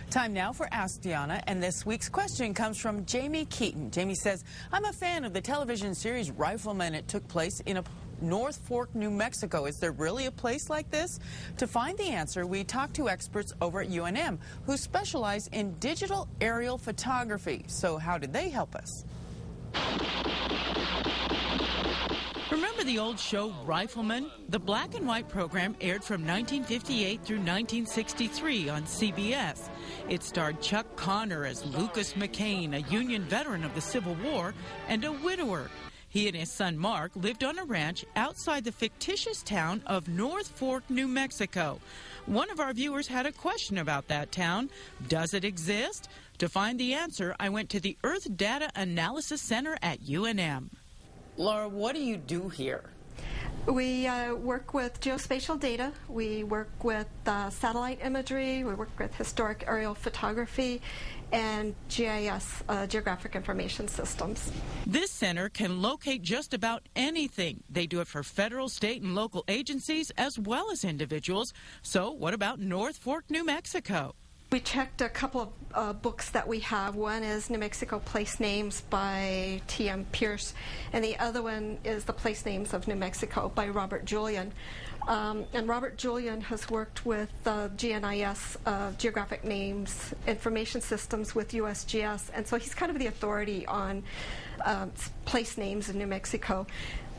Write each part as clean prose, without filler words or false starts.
Time now for Ask Deanna, and this week's question comes from Jamie Keaton. Jamie says, I'm a fan of the television series Rifleman. It took place in Northfork, New Mexico. Is there really a place like this? To find the answer, we talked to experts over at UNM who specialize in digital aerial photography. So how did they help us? Remember the old show Rifleman? The black and white program aired from 1958 through 1963 on CBS. It starred Chuck Connor as Lucas McCain, a Union veteran of the Civil War, and a widower. He and his son Mark lived on a ranch outside the fictitious town of Northfork, New Mexico. One of our viewers had a question about that town. Does it exist? To find the answer, I went to the Earth Data Analysis Center at UNM. Laura, what do you do here? We work with geospatial data, we work with satellite imagery, we work with historic aerial photography, and GIS, geographic information systems. This center can locate just about anything. They do it for federal, state, and local agencies as well as individuals. So what about Northfork, New Mexico? We checked a couple of books that we have. One is New Mexico Place Names by T.M. Pierce, and the other one is The Place Names of New Mexico by Robert Julian. And Robert Julian has worked with GNIS, Geographic Names Information Systems, with USGS, and so he's kind of the authority on place names in New Mexico.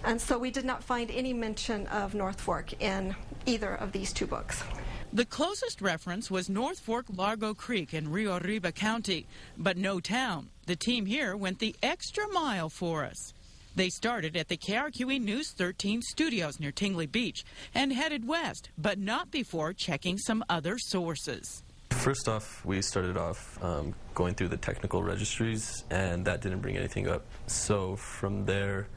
And so we did not find any mention of Northfork in either of these two books. The closest reference was Northfork Largo Creek in Rio Arriba County, but no town. The team here went the extra mile for us. They started at the KRQE News 13 studios near Tingley Beach and headed west, but not before checking some other sources. First off, we started off going through the technical registries, and that didn't bring anything up. So from there,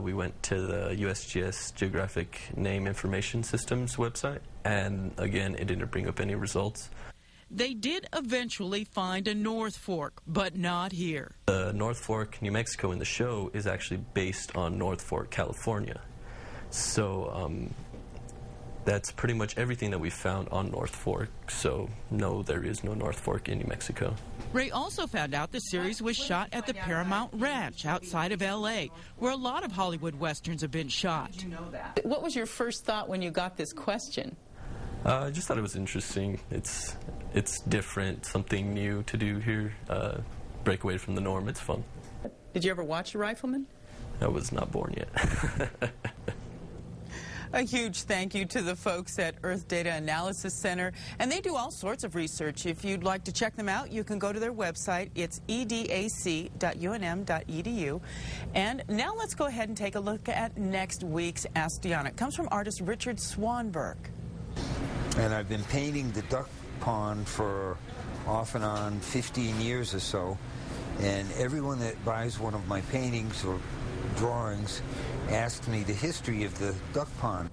we went to the USGS Geographic Name Information Systems website, and again, it didn't bring up any results. They did eventually find a Northfork, but not here. The Northfork, New Mexico in the show is actually based on Northfork, California. So that's pretty much everything that we found on Northfork. So no, there is no Northfork in New Mexico. Ray also found out the series was shot at the Paramount Ranch outside of L.A., where a lot of Hollywood westerns have been shot. Did you know that? What was your first thought when you got this question? I just thought it was interesting. It's different, something new to do here. Break away from the norm. It's fun. Did you ever watch The Rifleman? I was not born yet. A huge thank you to the folks at Earth Data Analysis Center, and they do all sorts of research. If you'd like to check them out, you can go to their website. It's edac.unm.edu. And now let's go ahead and take a look at next week's Ask Deanna. It comes from artist Richard Swanberg. And I've been painting the duck pond for off and on 15 years or so, and everyone that buys one of my paintings or drawings asked me the history of the duck pond.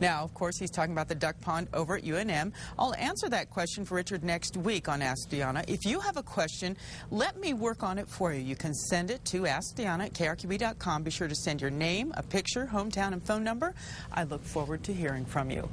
Now, of course, he's talking about the duck pond over at UNM. I'll answer that question for Richard next week on Ask Deanna. If you have a question, let me work on it for you. You can send it to AskDeanna@krqb.com. Be sure to send your name, a picture, hometown, and phone number. I look forward to hearing from you.